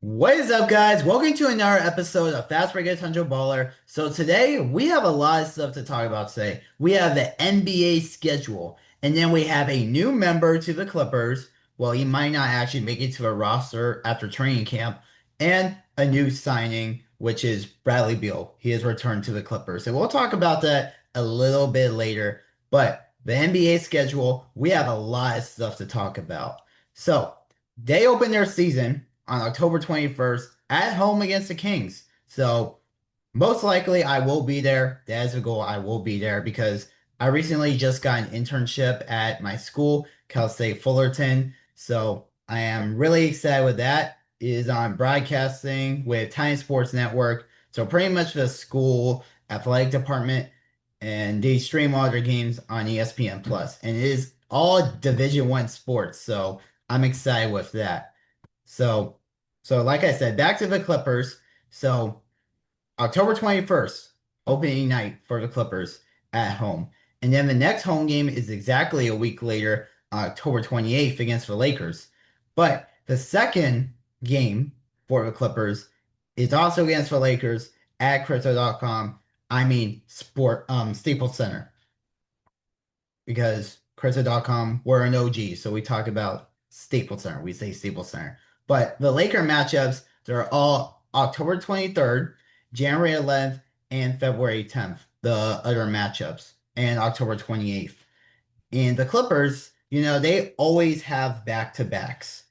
What is up, guys? Welcome to another episode of Fast Break Tundra Baller. So today we have a lot of stuff to talk about today. We have the NBA schedule, and then we have a new member to the Clippers. Well, he might not actually make it to the roster after training camp, and a new signing, which is Bradley Beal. He has returned to the Clippers. And we'll talk about that a little bit later. But the NBA schedule, we have a lot of stuff to talk about. So they open their season on October 21st at home against the Kings. So most likely I will be there. That is a goal. I will be there because I recently just got an internship at my school, Cal State Fullerton. So I am really excited with that. It is on broadcasting with Tiny Sports Network. So pretty much the school athletic department, and they stream all their games on ESPN Plus. And it is all Division One sports. So I'm excited with that. So, so like I said, back to the Clippers. So October 21st, opening night for the Clippers at home. And then the next home game is exactly a week later, October 28th against the Lakers. But the second game for the Clippers is also against the Lakers at crypto.com. I mean, Staples Center, because Crypto.com, we're an OG, so we talk about Staples Center. We say Staples Center. But the Laker matchups, they're all October 23rd, January 11th, and February 10th, the other matchups, and October 28th. And the Clippers, they always have back-to-backs.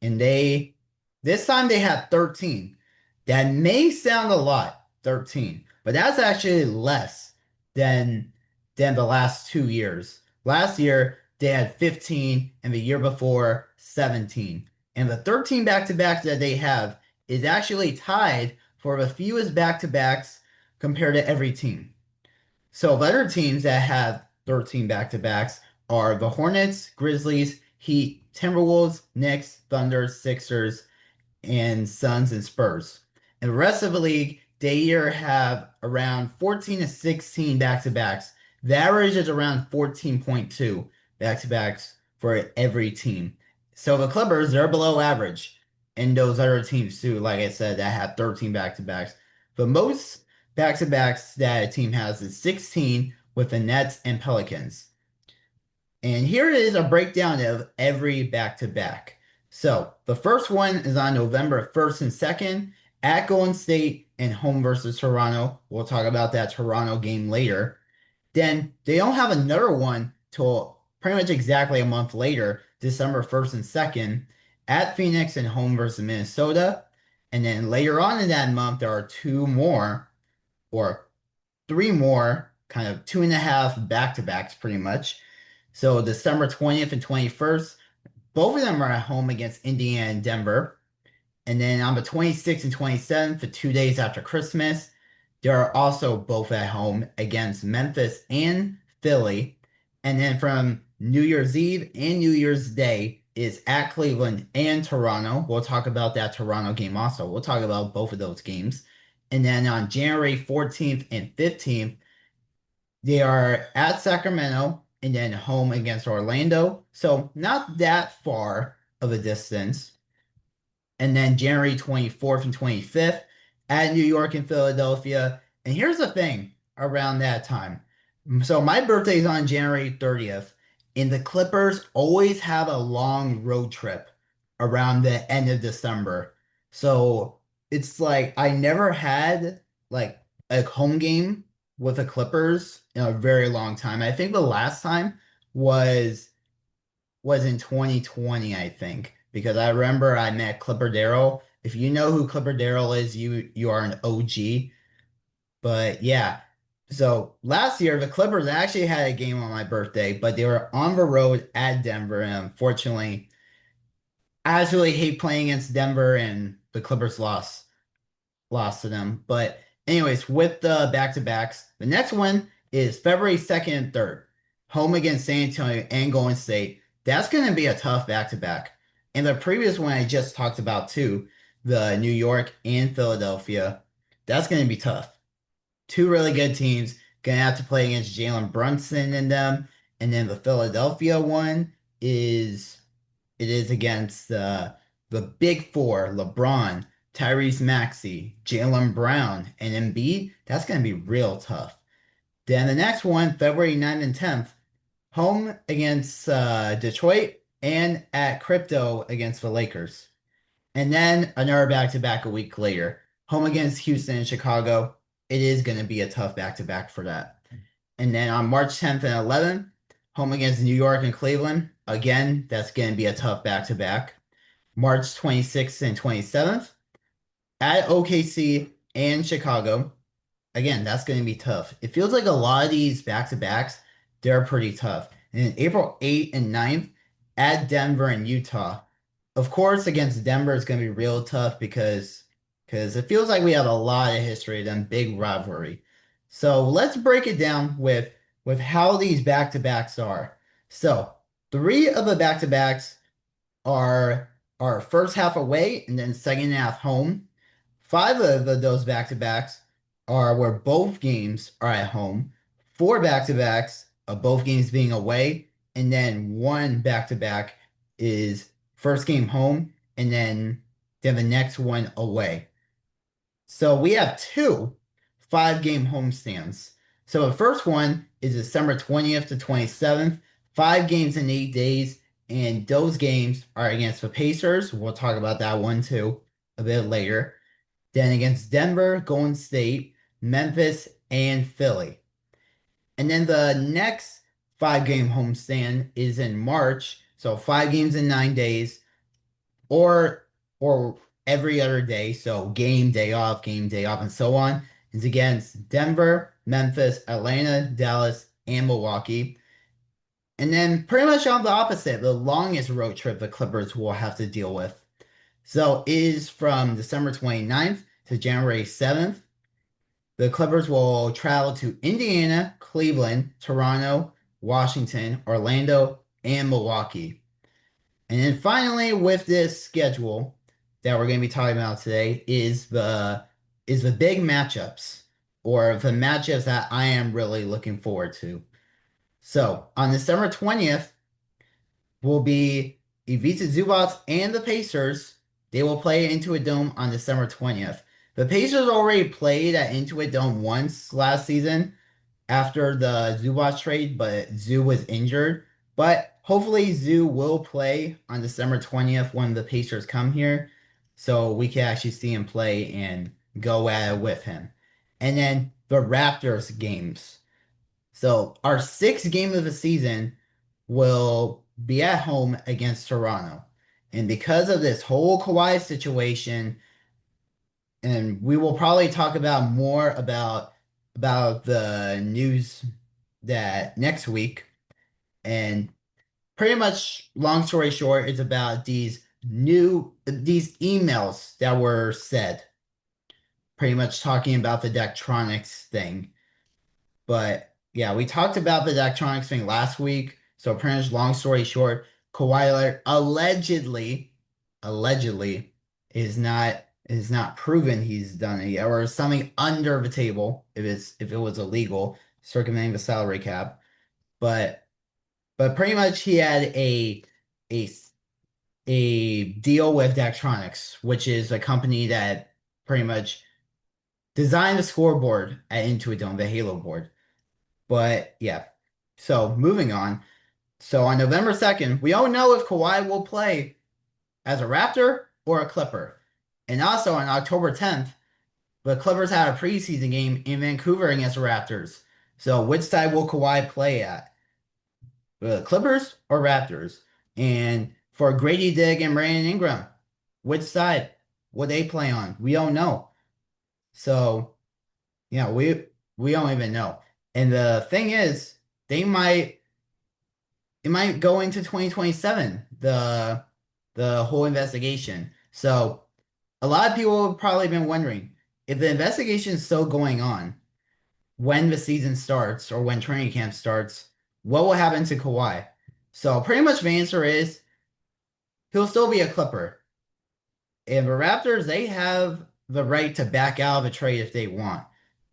And this time they had 13. That may sound a lot, 13, but that's actually less than the last 2 years. Last year they had 15, and the year before 17. And the 13 back-to-backs that they have is actually tied for the fewest back-to-backs compared to every team. So the other teams that have 13 back-to-backs are the Hornets, Grizzlies, Heat, Timberwolves, Knicks, Thunder, Sixers, and Suns and Spurs. And the rest of the league, they either have around 14 to 16 back-to-backs. The average is around 14.2 back-to-backs for every team. So the Clippers, they're below average. And those other teams too, like I said, that have 13 back-to-backs. But most back-to-backs that a team has is 16 with the Nets and Pelicans. And here is a breakdown of every back-to-back. So the first one is on November 1st and 2nd at Golden State and home versus Toronto. We'll talk about that Toronto game later. Then they don't have another one till pretty much exactly a month later, December 1st and 2nd, at Phoenix and home versus Minnesota. And then later on in that month, there are two more or three more, kind of two and a half back-to-backs pretty much. So December 20th and 21st, both of them are at home against Indiana and Denver. And then on the 26th and 27th, the 2 days after Christmas, they are also both at home against Memphis and Philly. And then from New Year's Eve and New Year's Day is at Cleveland and Toronto. We'll talk about that Toronto game also. We'll talk about both of those games. And then on January 14th and 15th, they are at Sacramento and then home against Orlando. So not that far of a distance. And then January 24th and 25th at New York and Philadelphia. And here's the thing around that time. So my birthday is on January 30th, and the Clippers always have a long road trip around the end of December. So it's like I never had like a home game with the Clippers in a very long time. I think the last time was in 2020, I think, because I remember I met Clipper Darrell. If you know who Clipper Darrell is, you are an OG. But yeah, so last year the Clippers actually had a game on my birthday, but they were on the road at Denver, and unfortunately, I just really hate playing against Denver, and the Clippers lost to them. But anyways, with the back-to-backs, the next one is February 2nd and 3rd, home against San Antonio and Golden State. That's going to be a tough back-to-back. And the previous one I just talked about too, the New York and Philadelphia, that's going to be tough. Two really good teams going to have to play against Jalen Brunson and them. And then the Philadelphia one is it is against the big four, LeBron, Tyrese Maxey, Jalen Brown, and Embiid, that's going to be real tough. Then the next one, February 9th and 10th, home against Detroit and at Crypto against the Lakers. And then another back-to-back a week later, home against Houston and Chicago. It is going to be a tough back-to-back for that. And then on March 10th and 11th, home against New York and Cleveland. Again, that's going to be a tough back-to-back. March 26th and 27th at OKC and Chicago. Again, that's going to be tough. It feels like a lot of these back-to-backs, they're pretty tough. And then April 8th and 9th at Denver and Utah. Of course, against Denver, it's going to be real tough because it feels like we have a lot of history, them big rivalry. So let's break it down with how these back-to-backs are. So three of the back-to-backs are first half away and then second half home. Five of those back-to-backs are where both games are at home. Four back-to-backs of both games being away, and then one back-to-back is first game home and then the next one away. So we have two 5-game homestands. So the first one is December 20th to 27th, 5 games in 8 days, and those games are against the Pacers. We'll talk about that one too a bit later. Then against Denver, Golden State, Memphis, and Philly. And then the next 5-game homestand is in March. So 5 games in 9 days, or every other day. So game, day off, and so on. Is against Denver, Memphis, Atlanta, Dallas, and Milwaukee. And then pretty much on the opposite, the longest road trip the Clippers will have to deal with. So it is from December 29th to January 7th. The Clippers will travel to Indiana, Cleveland, Toronto, Washington, Orlando, and Milwaukee. And then finally, with this schedule that we're going to be talking about today is the big matchups or the matchups that I am really looking forward to. So on December 20th will be Ivica Zubac and the Pacers. They will play Intuit Dome on December 20th. The Pacers already played at Intuit Dome once last season after the Zubac trade, but Zoo was injured. But hopefully Zoo will play on December 20th when the Pacers come here, so we can actually see him play and go at it with him. And then the Raptors games. So our sixth game of the season will be at home against Toronto. And because of this whole Kawhi situation, and we will probably talk about more about the news that next week. And pretty much, long story short, it's about these emails that were said, pretty much talking about the Daktronics thing. But yeah, we talked about the Daktronics thing last week. So pretty much, long story short, Kawhi Leonard allegedly is not proven he's done it yet, or something under the table if it was illegal, circumventing the salary cap. But pretty much he had a a deal with Daktronics, which is a company that pretty much designed the scoreboard at Intuit Dome, the Halo board. But yeah, so moving on. So on November 2nd, we don't know if Kawhi will play as a Raptor or a Clipper. And also on October 10th, the Clippers had a preseason game in Vancouver against the Raptors. So which side will Kawhi play at? The Clippers or Raptors? And for Grady Dick and Brandon Ingram, which side will they play on? We don't know. So, yeah, we don't even know. And the thing is, it might go into 2027, the whole investigation. So a lot of people have probably been wondering if the investigation is still going on when the season starts or when training camp starts, what will happen to Kawhi? So pretty much the answer is he'll still be a Clipper. And the Raptors, they have the right to back out of a trade if they want.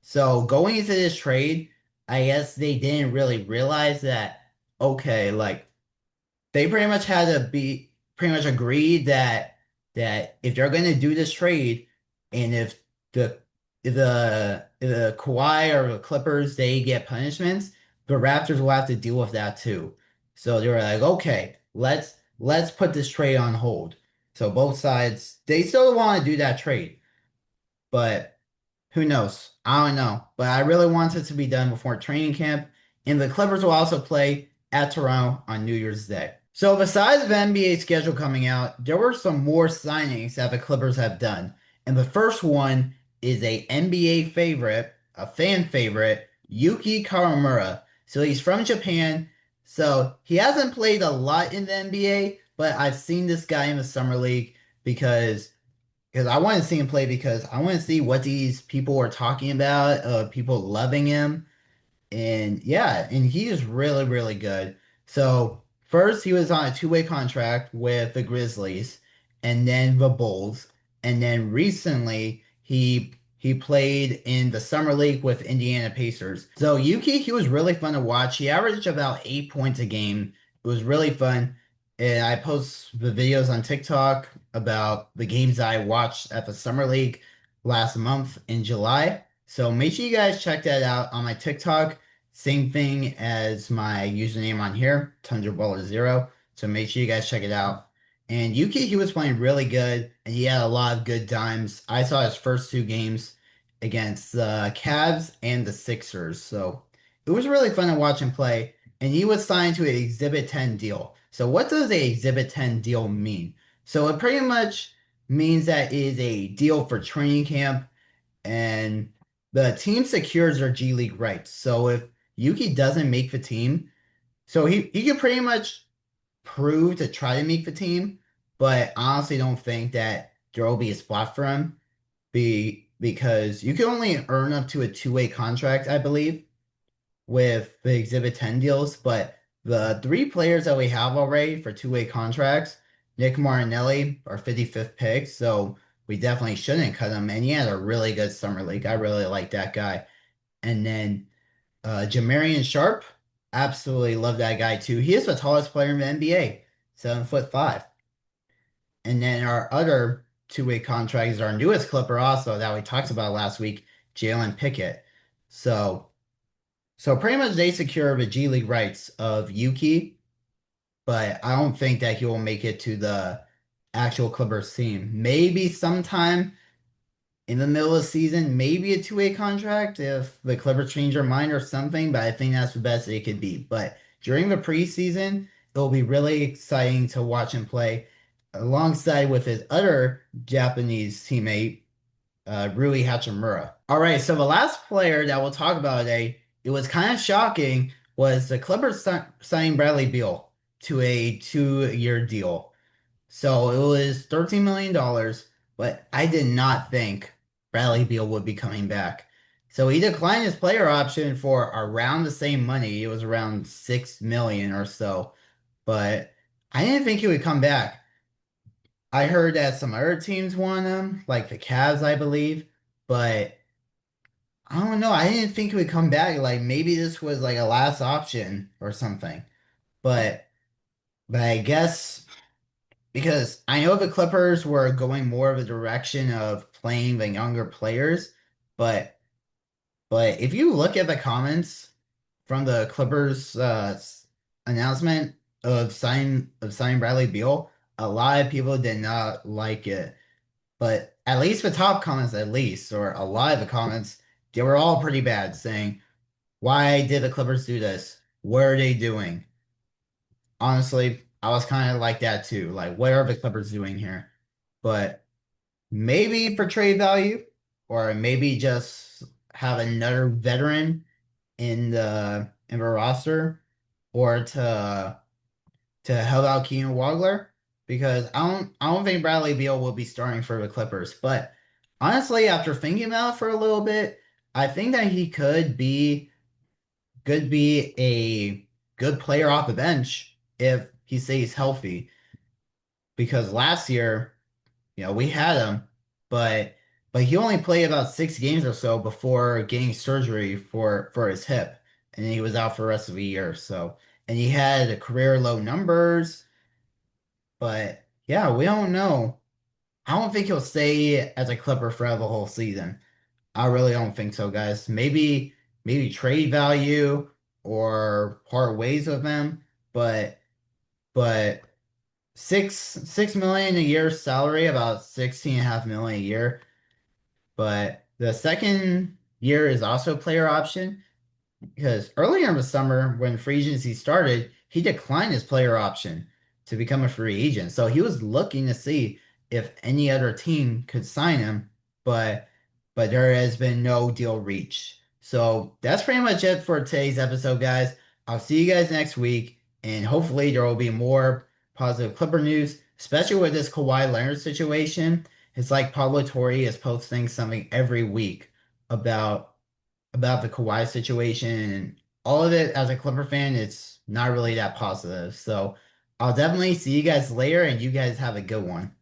So going into this trade, I guess they didn't really realize that, okay, like they pretty much had to be pretty much agreed that that if they're going to do this trade, and the if the Kawhi or the Clippers they get punishments, the Raptors will have to deal with that too. So they were like, okay, let's put this trade on hold. So both sides they still want to do that trade, but who knows? I don't know. But I really want it to be done before training camp. And the Clippers will also play at Toronto on New Year's Day. So besides the NBA schedule coming out, there were some more signings that the Clippers have done. And the first one is a NBA favorite, a fan favorite, Yuki Kawamura. So he's from Japan. So he hasn't played a lot in the NBA, but I've seen this guy in the summer league because I want to see him play because I want to see what these people are talking about, people loving him. And yeah, and he is really, really good. So first he was on a two-way contract with the Grizzlies and then the Bulls. And then recently he played in the summer league with Indiana Pacers. So Yuki, he was really fun to watch. He averaged about 8 points a game. It was really fun. And I post the videos on TikTok about the games that I watched at the summer league last month in July. So make sure you guys check that out on my TikTok. Same thing as my username on here, Tundra Baller 0. So make sure you guys check it out. And Yuki, he was playing really good, and he had a lot of good dimes. I saw his first two games against the Cavs and the Sixers. So it was really fun to watch him play. And he was signed to an Exhibit 10 deal. So what does a Exhibit 10 deal mean? So it pretty much means that it is a deal for training camp and the team secures their G League rights. So if Yuki doesn't make the team, so he can pretty much prove to try to make the team, but I honestly don't think that there will be a spot for him because you can only earn up to a two-way contract, I believe, with the Exhibit 10 deals, but the three players that we have already for two-way contracts, Nick Martinelli, our 55th pick, so we definitely shouldn't cut him. And he had a really good summer league. I really like that guy. And then Jamarian Sharp, absolutely love that guy too. He is the tallest player in the NBA, 7'5". And then our other two-way contract is our newest Clipper also that we talked about last week, Jalen Pickett. So so pretty much they secure the G League rights of Yuki, but I don't think that he will make it to the actual Clippers team. Maybe sometime in the middle of the season, maybe a two-way contract if the Clippers change their mind or something, but I think that's the best it could be. But during the preseason, it'll be really exciting to watch him play alongside with his other Japanese teammate, Rui Hachimura. All right, so the last player that we'll talk about today, it was kind of shocking, was the Clippers signing Bradley Beal to a 2-year deal. So it was $13 million, but I did not think Bradley Beal would be coming back. So he declined his player option for around the same money. It was around 6 million or so, but I didn't think he would come back. I heard that some other teams want him, like the Cavs, I believe, but I don't know. I didn't think he would come back. Like maybe this was like a last option or something. But but I guess because I know the Clippers were going more of a direction of playing the younger players, but but if you look at the comments from the Clippers announcement of signing Bradley Beal, a lot of people did not like it. But at least the top comments, at least, or a lot of the comments, they were all pretty bad, saying, "Why did the Clippers do this? What are they doing?" Honestly, I was kind of like that too. Like, what are the Clippers doing here? But maybe for trade value, or maybe just have another veteran in the roster, or to help out Keenan Wagler, because I don't think Bradley Beal will be starting for the Clippers. But honestly, after thinking about it for a little bit, I think that he could be a good player off the bench if he stays healthy. Because last year, we had him, but he only played about 6 games or so before getting surgery for his hip, and he was out for the rest of the year. So, and he had career low numbers, but yeah, we don't know. I don't think he'll stay as a Clipper for the whole season. I really don't think so, guys. Maybe trade value or part ways with him, but but 6 million a year salary, about 16.5 million a year. But the second year is also player option. Because earlier in the summer, when free agency started, he declined his player option to become a free agent. So he was looking to see if any other team could sign him, but there has been no deal reached. So that's pretty much it for today's episode, guys. I'll see you guys next week, and hopefully there will be more positive Clipper news, especially with this Kawhi Leonard situation. It's like Pablo Torre is posting something every week about the Kawhi situation and all of it. As a Clipper fan, it's not really that positive. So I'll definitely see you guys later, and you guys have a good one.